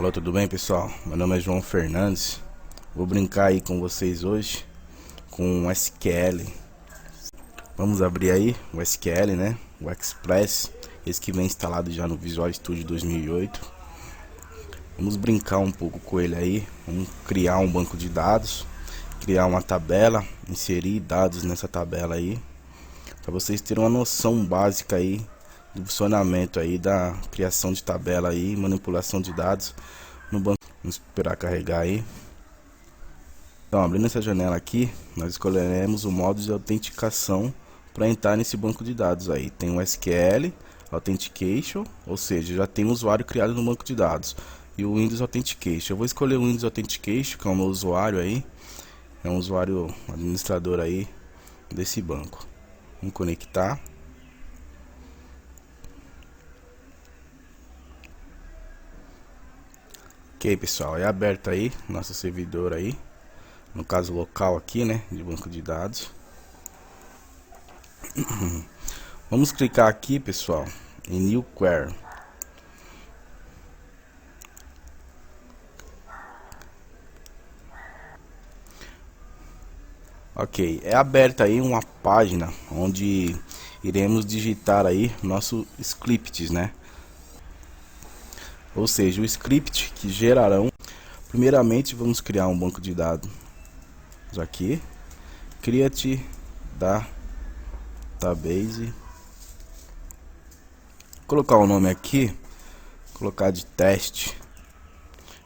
Alô, tudo bem, pessoal? Meu nome é João Fernandes. Vou brincar aí com vocês hoje com o SQL. Vamos abrir aí o SQL, né? O Express, esse que vem instalado já no Visual Studio 2008. Vamos brincar um pouco com ele aí. Vamos criar um banco de dados, criar uma tabela, inserir dados nessa tabela aí, para vocês terem uma noção básica aí do funcionamento aí da criação de tabela aí, manipulação de dados no banco. Vamos esperar carregar aí. Então, abrindo essa janela aqui, nós escolheremos o modo de autenticação para entrar nesse banco de dados aí. Tem o SQL Authentication, ou seja, já tem um usuário criado no banco de dados, e o Windows Authentication. Eu vou escolher o Windows Authentication, que é o meu usuário aí, é um usuário administrador aí desse banco. Vamos conectar. Ok, pessoal, é aberto aí nosso servidor aí, no caso local aqui, né, de banco de dados. Vamos clicar aqui, pessoal, em New Query. Ok, é aberta aí uma página onde iremos digitar aí nossos scripts, né? Ou seja, o script que gerarão. Primeiramente, vamos criar um banco de dados aqui. Create database. Colocar o nome aqui, colocar de teste.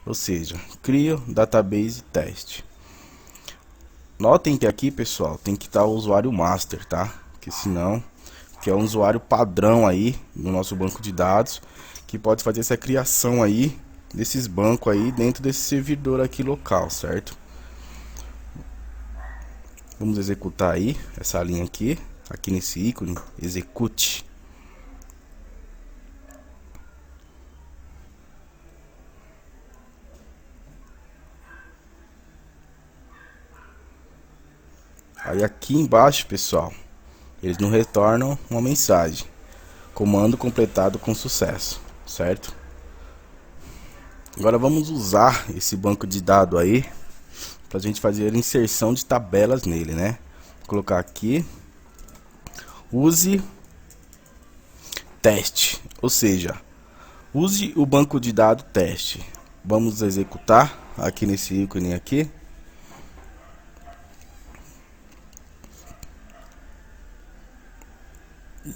Ou seja, crio database teste. Notem que aqui, pessoal, tem que estar o usuário master, tá? Que senão, que é um usuário padrão aí no nosso banco de dados, que pode fazer essa criação aí desses bancos aí dentro desse servidor aqui local, certo? Vamos executar aí essa linha aqui nesse ícone, execute. Aí aqui embaixo, pessoal, eles nos retornam uma mensagem: comando completado com sucesso, certo? Agora vamos usar esse banco de dados aí para a gente fazer a inserção de tabelas nele, né? Vou colocar aqui, use teste, ou seja, use o banco de dados teste. Vamos executar aqui nesse ícone aqui.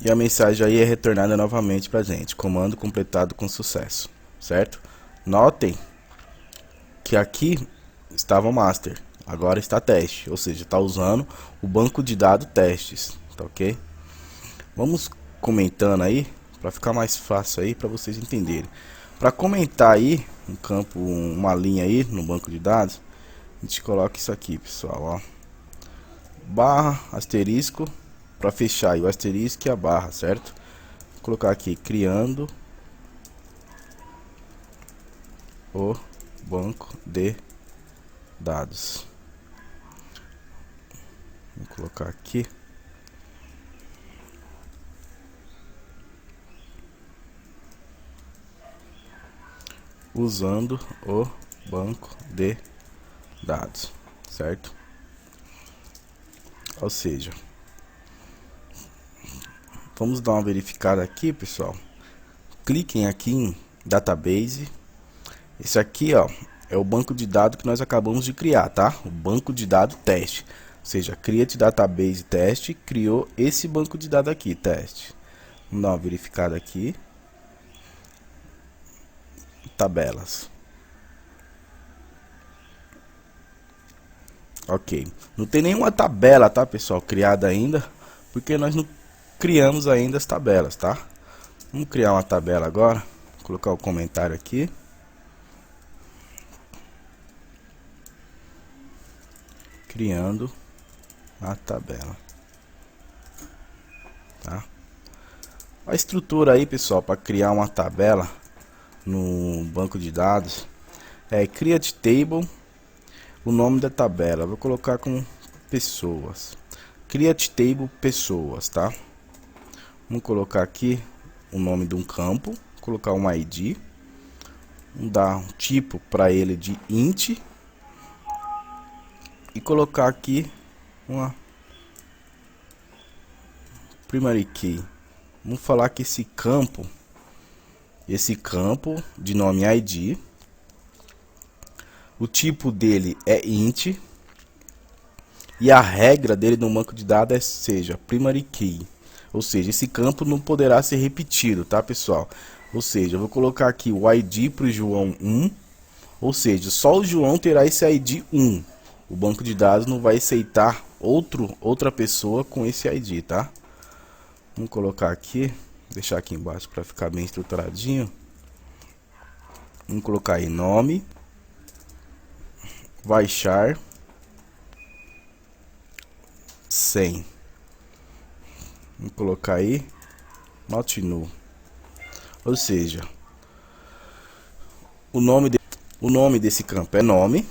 E a mensagem aí é retornada novamente pra gente: comando completado com sucesso, certo? Notem que aqui estava o master, agora está teste, ou seja, está usando o banco de dados testes, tá ok? Vamos comentando aí para ficar mais fácil aí para vocês entenderem. Para comentar aí um campo, uma linha aí no banco de dados, a gente coloca isso aqui, pessoal, ó, barra asterisco, para fechar aí o asterisco e a barra, certo? Vou colocar aqui criando o banco de dados. Vou colocar aqui usando o banco de dados, certo? Ou seja, vamos dar uma verificada aqui, pessoal. Cliquem aqui em database. Esse aqui, ó, é o banco de dados que nós acabamos de criar, tá? O banco de dados teste. Ou seja, create database teste, criou esse banco de dados aqui, teste. Vamos dar uma verificada aqui. Tabelas. Ok. Não tem nenhuma tabela, tá, pessoal, criada ainda, porque nós não criamos ainda as tabelas, tá? Vamos criar uma tabela agora. Vou colocar o comentário aqui. Criando a tabela, tá? A estrutura aí, pessoal, para criar uma tabela no banco de dados é create table, o nome da tabela vou colocar com pessoas, create table pessoas, tá? Vamos colocar aqui o nome de um campo, colocar um ID, Vamos dar um tipo para ele de int e colocar aqui uma primary key. Vamos falar que esse campo de nome ID, o tipo dele é int e a regra dele no banco de dados seja primary key. Ou seja, esse campo não poderá ser repetido, tá, pessoal? Ou seja, eu vou colocar aqui o ID para o João 1. Ou seja, só o João terá esse ID 1. O banco de dados não vai aceitar outra pessoa com esse ID, tá? Vamos colocar aqui, deixar aqui embaixo para ficar bem estruturadinho. Vamos colocar aí nome, varchar 100. Vamos colocar aí not null. Ou seja, o nome desse campo é nome,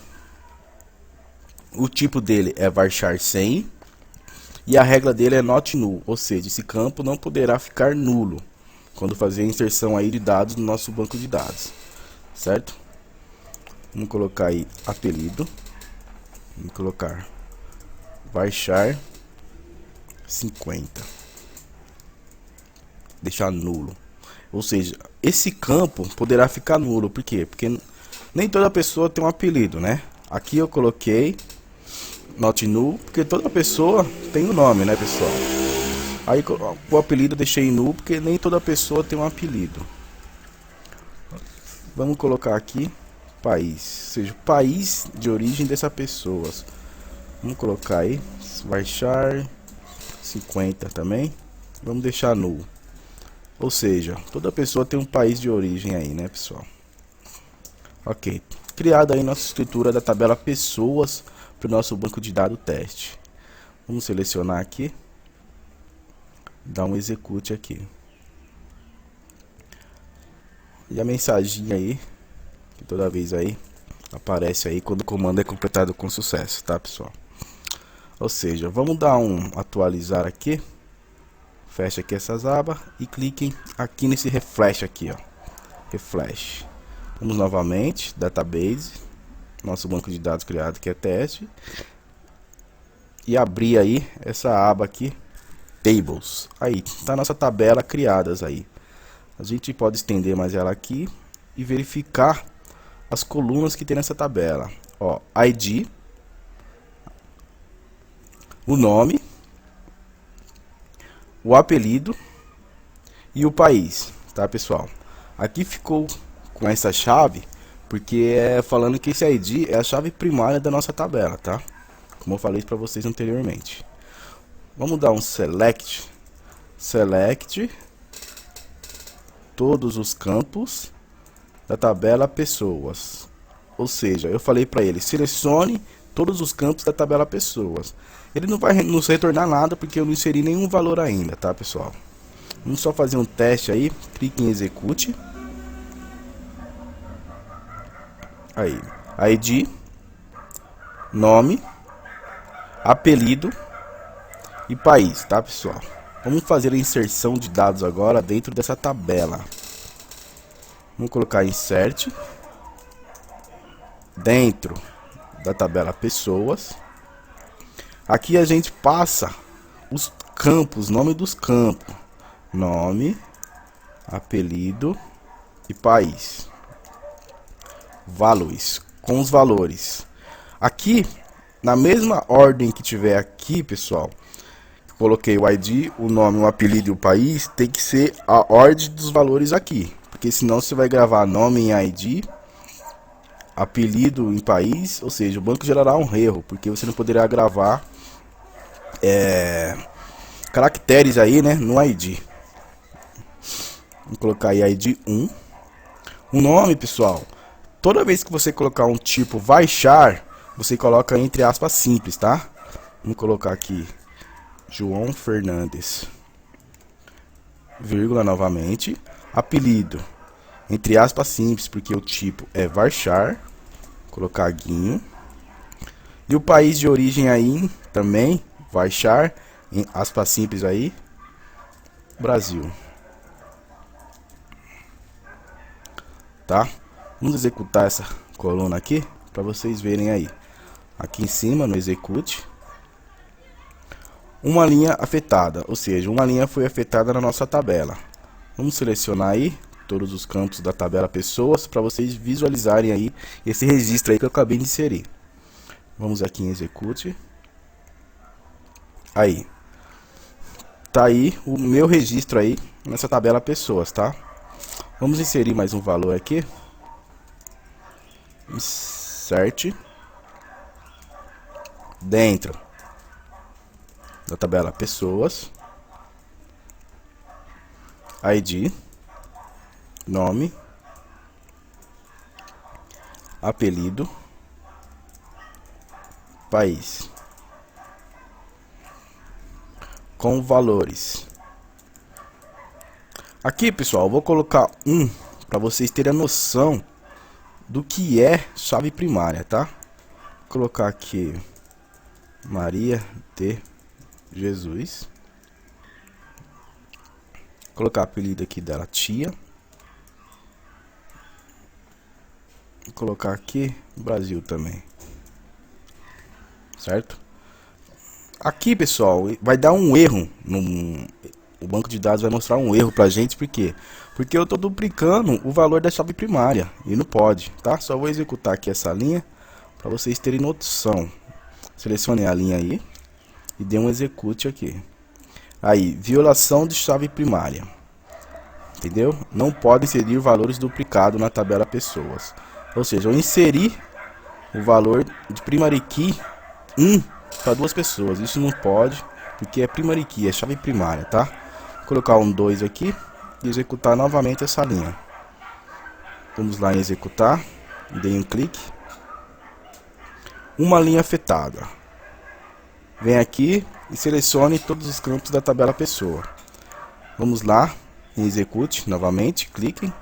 o tipo dele é varchar 100 e a regra dele é not null. Ou seja, esse campo não poderá ficar nulo quando fazer a inserção aí de dados no nosso banco de dados, certo? Vamos colocar aí apelido, vamos colocar varchar 50. Deixar nulo. Ou seja, esse campo poderá ficar nulo. Por quê? Porque nem toda pessoa tem um apelido, né? Aqui eu coloquei not null, porque toda pessoa tem um nome, né, pessoal? Aí o apelido eu deixei null, porque nem toda pessoa tem um apelido. Vamos colocar aqui país, ou seja, o país de origem dessa pessoa. Vamos colocar aí varchar 50 também. Vamos deixar null. Ou seja, toda pessoa tem um país de origem aí, né, pessoal? Ok. Criada aí nossa estrutura da tabela pessoas para o nosso banco de dados teste. Vamos selecionar aqui. Dar um execute aqui. E a mensagem aí, que toda vez aí aparece aí quando o comando é completado com sucesso, tá, pessoal? Ou seja, vamos dar um atualizar aqui. Fecha aqui essas abas e cliquem aqui nesse refresh aqui, ó. Refresh. Vamos novamente, database, nosso banco de dados criado que é teste. E abrir aí essa aba aqui, tables. Aí, tá a nossa tabela criadas aí. A gente pode estender mais ela aqui e verificar as colunas que tem nessa tabela. Ó, ID, o nome, o apelido e o país, tá, pessoal? Aqui ficou com essa chave porque é falando que esse ID é a chave primária da nossa tabela, tá? Como eu falei para vocês anteriormente. Vamos dar um select todos os campos da tabela pessoas. Ou seja, eu falei para ele, selecione todos os campos da tabela pessoas. Ele não vai nos retornar nada porque eu não inseri nenhum valor ainda, tá, pessoal? Vamos só fazer um teste aí. Clique em execute. Aí, ID, nome, apelido e país, tá, pessoal? Vamos fazer a inserção de dados agora dentro dessa tabela. Vamos colocar insert dentro da tabela pessoas. Aqui a gente passa os campos, nome dos campos, nome, apelido e país. Values, com os valores. Aqui, na mesma ordem que tiver aqui, pessoal, coloquei o ID, o nome, o apelido e o país, tem que ser a ordem dos valores aqui. Porque senão você vai gravar nome em ID, apelido em país, ou seja, o banco gerará um erro, porque você não poderá gravar caracteres aí, né, no ID. Vou colocar aí ID 1. O nome, pessoal, toda vez que você colocar um tipo varchar, você coloca entre aspas simples, tá? Vamos colocar aqui João Fernandes, vírgula novamente, apelido, entre aspas simples, porque o tipo é varchar, colocar guinho, e o país de origem aí também, varchar, em aspas simples aí, Brasil, tá? Vamos executar essa coluna aqui para vocês verem aí. Aqui em cima no execute, uma linha afetada, ou seja, uma linha foi afetada na nossa tabela. Vamos selecionar aí todos os campos da tabela pessoas para vocês visualizarem aí esse registro aí que eu acabei de inserir. Vamos aqui em execute. Aí. Tá aí o meu registro aí nessa tabela pessoas, tá? Vamos inserir mais um valor aqui. Insert. Dentro da tabela pessoas. ID. Nome. Apelido. País. Com valores. Aqui, pessoal, eu vou colocar para vocês terem a noção do que é chave primária, tá? Vou colocar aqui Maria de Jesus. Vou colocar o apelido aqui dela, tia. Vou colocar aqui Brasil também. Certo? Aqui, pessoal, vai dar um erro. O banco de dados vai mostrar um erro pra gente. Por quê? Porque eu estou duplicando o valor da chave primária. E não pode, tá? Só vou executar aqui essa linha para vocês terem noção. Selecione a linha aí e dê um execute aqui. Aí, violação de chave primária. Entendeu? Não pode inserir valores duplicados na tabela pessoas. Ou seja, eu inseri o valor de primary key 1 para duas pessoas. Isso não pode, porque é primary key, é chave primária, tá? Vou colocar um 2 aqui e executar novamente essa linha. Vamos lá em executar. Dei um clique. Uma linha afetada. Vem aqui e selecione todos os campos da tabela pessoa. Vamos lá em execute novamente, cliquem.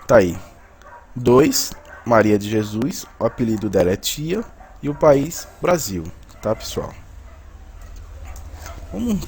Tá aí. 2, Maria de Jesus, o apelido dela é tia e o país Brasil, tá, pessoal? Vamos